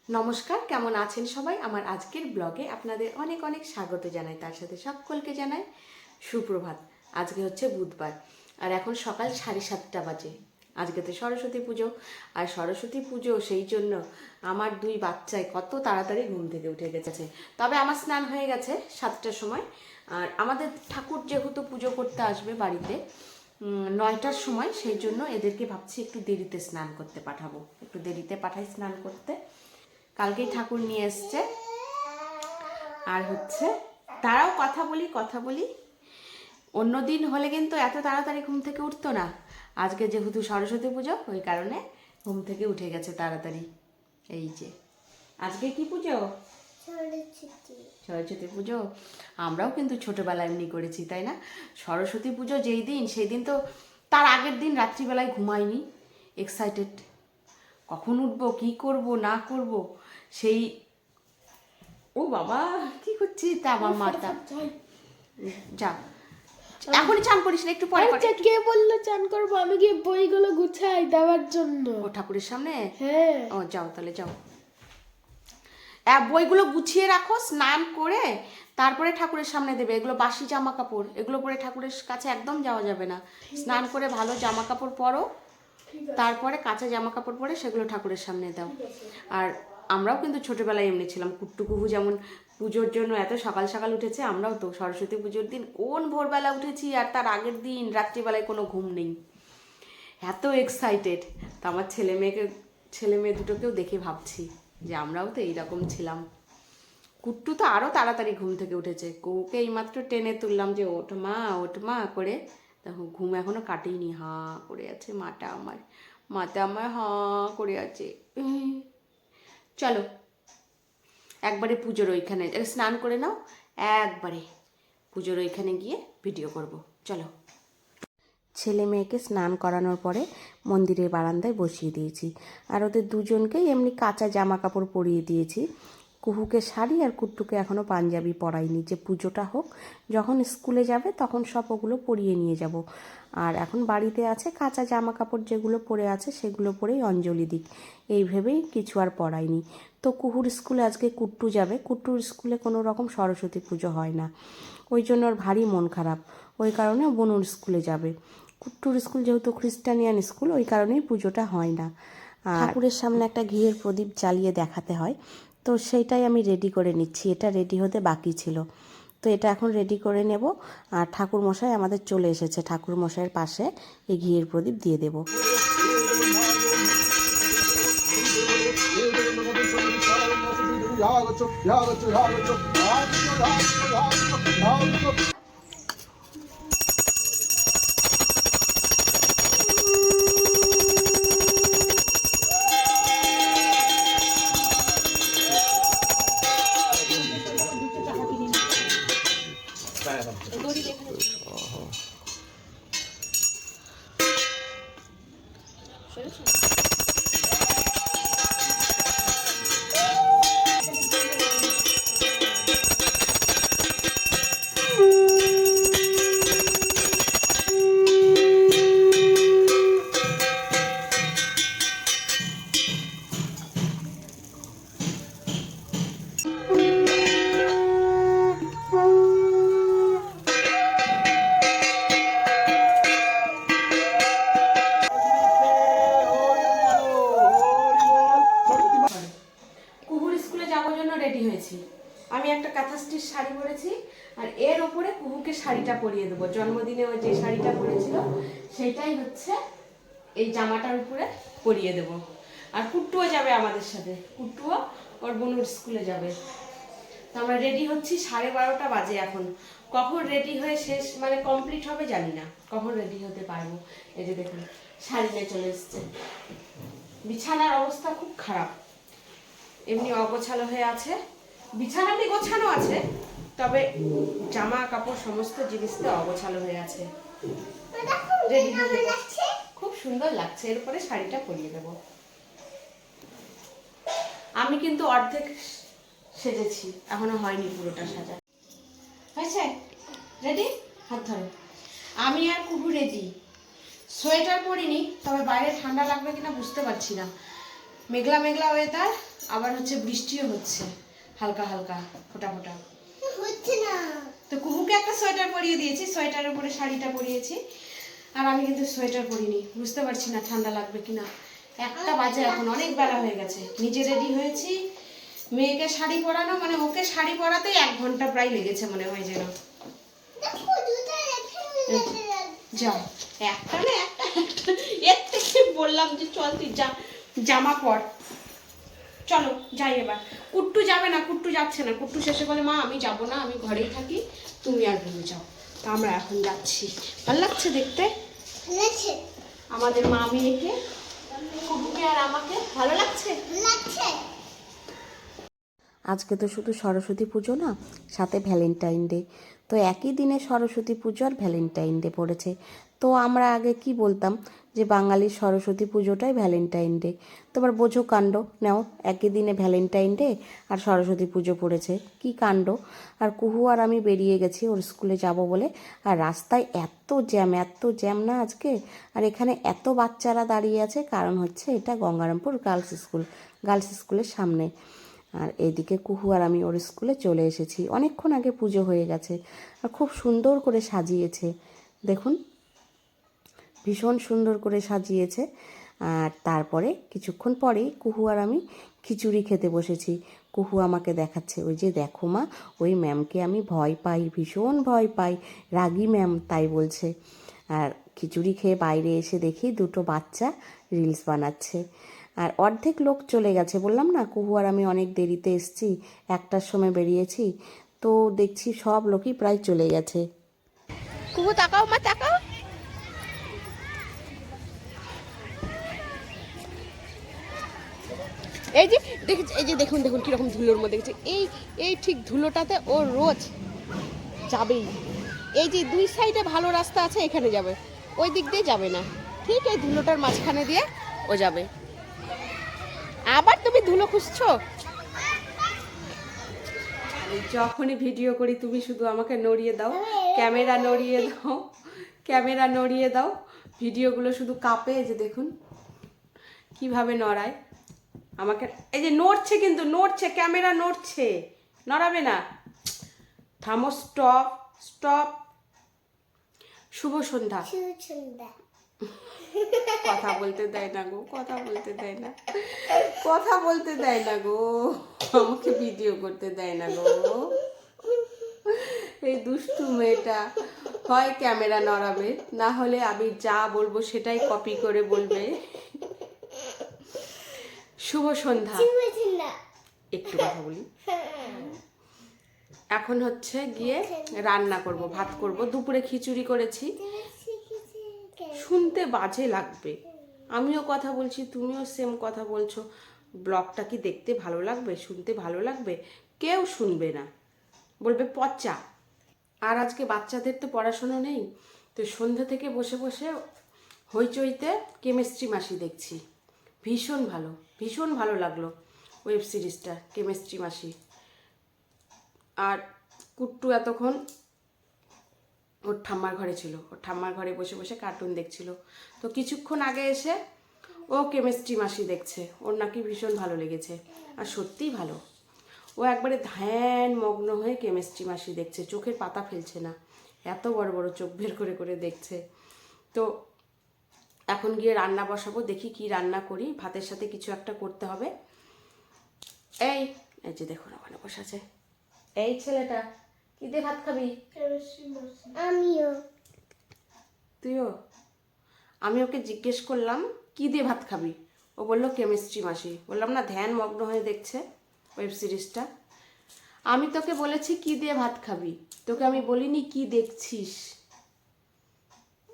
নমস্কার, কেমন আছেন সবাই? আমার আজকের ব্লগে আপনাদের অনেক অনেক স্বাগত জানাই। তার সাথে সকলকে জানাই সুপ্রভাত। আজকে হচ্ছে বুধবার আর এখন সকাল 7:30 বাজে। আজকে তো সরস্বতী পুজো, আর সরস্বতী পুজো সেই জন্য আমার দুই বাচ্চায় কত তাড়াতাড়ি ঘুম থেকে উঠে গেছে। তবে আমার স্নান হয়ে গেছে 7টার সময়। আর আমাদের ঠাকুর যেহেতু পুজো করতে আসবে বাড়িতে 9টার সময়, সেই জন্য এদেরকে ভাবছি একটু দেরিতে স্নান করতে পাঠাবো, একটু দেরিতে পাঠাই স্নান করতে। কালকেই ঠাকুর নিয়ে এসছে। আর হচ্ছে তারাও কথা বলি অন্য দিন হলে কিন্তু এত তাড়াতাড়ি ঘুম থেকে উঠতো না। আজকে যেহেতু সরস্বতী পুজো, ওই কারণে ঘুম থেকে উঠে গেছে তাড়াতাড়ি। এই যে আজকে কি পুজো? সরস্বতী পুজো। আমরাও কিন্তু ছোটবেলায় এমনি করেছি, তাই না? সরস্বতী পুজো যেই দিন, সেই দিন তো তার আগের দিন রাত্রিবেলায় ঘুমাইনি, এক্সাইটেড কখন উঠবো, কি করব না করব। সেই ও বাবা কি করছি তা আমার মাথা যা। এখনই চান করিস না, একটু পরে কর। কে বললো চান করবো? আমি গিয়ে বইগুলো গুছাই দেওয়ার জন্য। ও ঠাকুরের সামনে? হ্যাঁ। ও যাও তাহলে যাও, বইগুলো গুছিয়ে রাখো, স্নান করে তারপরে ঠাকুরের সামনে দেবে। এগুলো বাসি জামা কাপড়, এগুলো পরে ঠাকুরের কাছে একদম যাওয়া যাবে না। স্নান করে ভালো জামা কাপড় পরো, তারপরে কাঁচা জামা কাপড় পরে সেগুলো ঠাকুরের সামনে দাও। আর আমরাও কিন্তু ছোটবেলায় এমনি ছিলাম। কুট্টুকুহু যেমন পুজোর জন্য এত সকাল সকাল উঠেছে, আমরাও তো সরস্বতী পুজোর দিন কোন ভোরবেলা উঠেছি, আর তার আগের দিন রাত্রিবেলায় কোনো ঘুম নেই, এত এক্সাইটেড। তো আমার ছেলে মেয়ে দুটোকেও দেখে ভাবছি যে আমরাও তো এইরকম ছিলাম। কুট্টু তো আরও তাড়াতাড়ি ঘুম থেকে উঠেছে। ওকে এইমাত্র টেনে তুললাম যে ওঠ মা করে, দেখো ঘুম এখনো কাটেইনি, হাঁ করে আছে মাটা আমার হাঁ করে আছে। চলো একবারে পুজোর ওইখানে স্নান করে নাও, একবারে পুজোর ওইখানে গিয়ে ভিডিও করব। চলো। ছেলে মেয়েকে স্নান করানোর পরে মন্দিরের বারান্দায় বসিয়ে দিয়েছি, আর ওদের দুজনকেই এমনি কাঁচা জামা কাপড় পরিয়ে দিয়েছি। কুহুকে শাড়ি আর কুট্টুকে এখনও পাঞ্জাবি পরাইনি, যে পুজোটা হোক, যখন স্কুলে যাবে তখন সব ওগুলো পরিয়ে নিয়ে যাব। আর এখন বাড়িতে আছে কাঁচা জামা কাপড়, যেগুলো পরে আছে সেগুলো পরেই অঞ্জলি দিক, এই ভেবেই কিছু আর পরাইনি। তো কুহুর স্কুলে আজকে কুট্টু যাবে। কুট্টুর স্কুলে কোনো রকম সরস্বতী পুজো হয় না, ওই জন্য ওর ভারী মন খারাপ। ওই কারণে বনুর স্কুলে যাবে। কুট্টুর স্কুল যেহেতু খ্রিস্টানিয়ান স্কুল, ওই কারণেই পুজোটা হয় না। ঠাকুরের সামনে একটা ঘিয়ের প্রদীপ জ্বালিয়ে দেখাতে হয়, তো সেইটাই আমি রেডি করে নিচ্ছি। এটা রেডি হতে বাকি ছিল, তো এটা এখন রেডি করে নেব। আর ঠাকুর মশাই আমাদের চলে এসেছে, ঠাকুর মশাইয়ের পাশে এই ঘিয়ের প্রদীপ দিয়ে দেব। রেডি হয়েছি, আমি একটা কাঁথা স্টিচ শাড়ি পরেছি, আর এর ওপরে কুহুকে শাড়িটা পরিয়ে দেবো। জন্মদিনে ও যে শাড়িটা পরেছিল সেইটাই হচ্ছে এই জামাটার উপরে পরিয়ে দেব। আর কুট্টুও যাবে আমাদের সাথে, কুট্টুও ওর বোনুর স্কুলে যাবে। তো আমরা রেডি হচ্ছি, 12:30 বাজে এখন। কখন রেডি হয়ে শেষ মানে কমপ্লিট হবে জানি না, কখন রেডি হতে পারবো। এই যে দেখুন শাড়ি নিয়ে চলে এসছে। বিছানার অবস্থা খুব খারাপ, এমনি অগোছালো হয়ে আছে। বিছানাটি গোছানো আছে, তবে জামা কাপড় সমস্ত জিনিসটা অগোছালো হয়ে আছে। রেডি হয়ে যাচ্ছে, খুব সুন্দর লাগছে। এরপরে শাড়িটা পরিয়ে দেব। আমি কিন্তু অর্ধেক সেজেছি, এখনো হয়নি পুরোটা সাজা। হয়েছে? রেডি? হাত ধরো। আমি আর কুহু রেডি। সোয়েটার পরিনি, তবে বাইরে ঠান্ডা লাগবে কিনা বুঝতে পারছি না। মেঘলা মেঘলা ওয়েদার, আবার হচ্ছে বৃষ্টিও হচ্ছে হালকা হালকা ফোঁটা ফোঁটা। হচ্ছে না। তো কুহুকে একটা সোয়েটার পরিয়ে দিয়েছি, সোয়েটারের উপরে শাড়িটা পরিয়েছি, আর আমি কিন্তু সোয়েটার পরিনি, বুঝতে পারছি না ঠান্ডা লাগবে কিনা। 1টা বাজে এখন, অনেক বেলা হয়ে গেছে। নিজে রেডি হয়েছি, মেয়েকে শাড়ি পরানো, মানে ওকে শাড়ি পরাতেই 1 ঘন্টা প্রায় লেগেছে মনে হয় যেন। যাও, একটা না একটা, এর থেকে বললাম যে চল তুই যা, জামা পর, চলো যাই এবার। কুট্টু যাবে না, কুট্টু যাচ্ছে না। কুট্টু শেষে বলে মা আমি যাব না, আমি ঘরেই থাকি, তুমি আর বুনু যাও। তা আমরা এখন যাচ্ছি। ভালো লাগছে দেখতে আমাদের মা মেয়েকে, কুট্টুকে আর আমাকে। ভালো লাগছে। আজকে তো শুধু সরস্বতী পুজো না, সাথে ভ্যালেন্টাইন ডে। তো একই দিনে সরস্বতী পুজো আর ভ্যালেন্টাইন ডে পড়েছে। তো আমরা আগে কি বলতাম যে বাঙালির সরস্বতী পুজোটাই ভ্যালেন্টাইন ডে। তোমার বোঝো কাণ্ড, নাও একই দিনে ভ্যালেন্টাইন ডে আর সরস্বতী পুজো পড়েছে, কি কাণ্ড। আর কুহু আর আমি বেরিয়ে গেছি ওর স্কুলে যাব বলে, আর রাস্তায় এত জ্যাম না আজকে। আর এখানে এত বাচ্চারা দাঁড়িয়ে আছে, কারণ হচ্ছে এটা গঙ্গারামপুর গার্লস স্কুলের সামনে। আর এইদিকে কুহু আর আমি ওর স্কুলে চলে এসেছি, অনেকক্ষণ আগে পুজো হয়ে গেছে। আর খুব সুন্দর করে সাজিয়েছে, দেখুন ভীষণ সুন্দর করে সাজিয়েছে। আর তারপরে কিছুক্ষণ পরেই কুহু আর আমি খিচুড়ি খেতে বসেছি। কুহু আমাকে দেখাচ্ছে, ওই যে দেখো মা, ওই ম্যামকে আমি ভয় পাই, ভীষণ ভয় পাই, রাগী ম্যাম তাই বলছে। আর খিচুড়ি খেয়ে বাইরে এসে দেখি 2টো বাচ্চা রিলস বানাচ্ছে। আর অর্ধেক লোক চলে গেছে, বললাম না কুহু আর আমি অনেক দেরিতে এসেছি, 1টার সময় বেরিয়েছি। তো দেখছি সব লোকই প্রায় চলে গেছে। কুহু তাকাও মা, তাকাও। এই যে দেখেছি, এই যে দেখুন দেখুন কীরকম ধুলোর মধ্যে গেছে। এই ঠিক ধুলোটাতে ও রোজ যাবেই। এই যে 2 সাইডে ভালো রাস্তা আছে, এখানে যাবে, ওই দিক দিয়ে যাবে না, ঠিক এই ধুলোটার মাঝখানে দিয়ে ও যাবে। আবার তুমি ধুলো খুঁজছো? যখনই ভিডিও করি তুমি শুধু আমাকে নড়িয়ে দাও, ক্যামেরা নড়িয়ে দাও, ক্যামেরা নড়িয়ে দাও। ভিডিওগুলো শুধু কাঁপে, যে দেখুন কিভাবে নড়ায় আমাকে। এই যে নড়ছে, কিন্তু নড়ছে, ক্যামেরা নড়ছে, নড়াবে না। থামো, স্টপ স্টপ। শুভ সন্ধ্যা। কথা বলতে দেয় না গো, কথা বলতে দেয় না, কথা বলতে দেয় না গো, আমাকে ভিডিও করতে দেয় না গো। এই দুষ্টু মেয়েটা হয় ক্যামেরা নড়াবে, না হলে আমি যা বলবো সেটাই কপি করে বলবে। শুভ সন্ধ্যা। একটু কথা বলি। এখন হচ্ছে গিয়ে রান্না করব, ভাত করব। দুপুরে খিচুড়ি করেছি। শুনতে বাজে লাগবে, আমিও কথা বলছি, তুমিও সেম কথা বলছো। ব্লগটা কি দেখতে ভালো লাগবে, শুনতে ভালো লাগবে? কেউ শুনবে না, বলবে পচা। আর আজকে বাচ্চাদের তো পড়াশোনা নেই, তো সন্ধ্যা থেকে বসে বসে হইচইতে কেমিস্ট্রি মাসি দেখছি। ভীষণ ভালো লাগলো ওয়েব সিরিজটা কেমিস্ট্রি মাসি। আর কুট্টু এতক্ষণ ওর ঠাম্মার ঘরে ছিল, ওর ঠাম্মার ঘরে বসে বসে কার্টুন দেখছিল। তো কিছুক্ষণ আগে এসে ও কেমিস্ট্রি মাসি দেখছে, ওর নাকি ভীষণ ভালো লেগেছে। আর সত্যিই ভালো, ও একবারে ধ্যান মগ্ন হয়ে কেমিস্ট্রি মাসি দেখছে, চোখের পাতা ফেলছে না, এত বড় বড় চোখ বের করে করে দেখছে। তো এখন গিয়ে রান্না বসাবো, দেখি কি রান্না করি, ভাতের সাথে কিছু একটা করতে হবে। এই এই যে দেখুন ওখানে বসে আছে এই ছেলেটা, কি দিয়ে ভাত খাবি? আমিও। তুইও? আমি ওকে জিজ্ঞেস করলাম কি দিয়ে ভাত খাবি, ও বললো কেমিস্ট্রি মাসি। বললাম না ধ্যান মগ্ন হয়ে দেখছে ওয়েব সিরিজটা। আমি তোকে বলেছি কি দিয়ে ভাত খাবি, তোকে আমি বলিনি কি দেখছিস।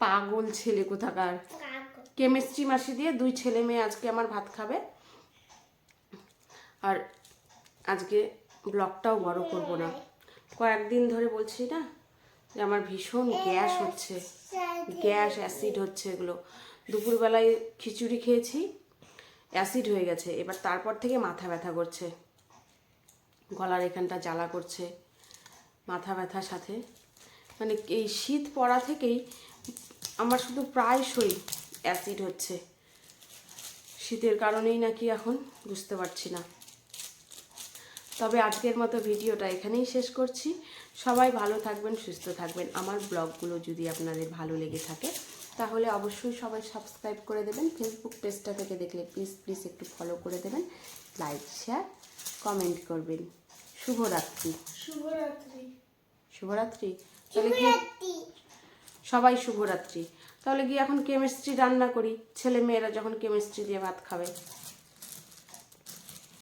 পাগল ছেলে কোথাকার। কেমিস্ট্রি মাসি দিয়ে 2 ছেলে মেয়ে আজকে আমার ভাত খাবে। আর আজকে ব্লগটাও বড় করব না, কয়েকদিন ধরে বলছি না যে আমার ভীষণ গ্যাস হচ্ছে, গ্যাস অ্যাসিড হচ্ছে এগুলো। দুপুরবেলায় খিচুড়ি খেয়েছি, অ্যাসিড হয়ে গেছে। এবার তারপর থেকে মাথা ব্যথা করছে, গলার এখানটা জ্বালা করছে, মাথা ব্যথার সাথে। মানে এই শীত পড়া থেকেই আমার শুধু প্রায়শই অ্যাসিড হচ্ছে। শীতের কারণেই নাকি এখন বুঝতে পারছি না। তবে আজকের মতো ভিডিওটা এখানেই শেষ করছি। সবাই ভালো থাকবেন, সুস্থ থাকবেন। আমার ব্লগগুলো যদি আপনাদের ভালো লেগে থাকে তাহলে অবশ্যই সবাই সাবস্ক্রাইব করে দেবেন। ফেসবুক পেজটা থেকে দেখলে প্লিজ একটু ফলো করে দেবেন, লাইক শেয়ার কমেন্ট করবেন। শুভরাত্রি। শুভরাত্রি। শুভরাত্রি। তাহলে গিয়ে সবাই শুভরাত্রি। তাহলে গিয়ে এখন কেমিস্ট্রি রান্না করি, ছেলে মেয়েরা যখন কেমিস্ট্রি দিয়ে ভাত খাবে।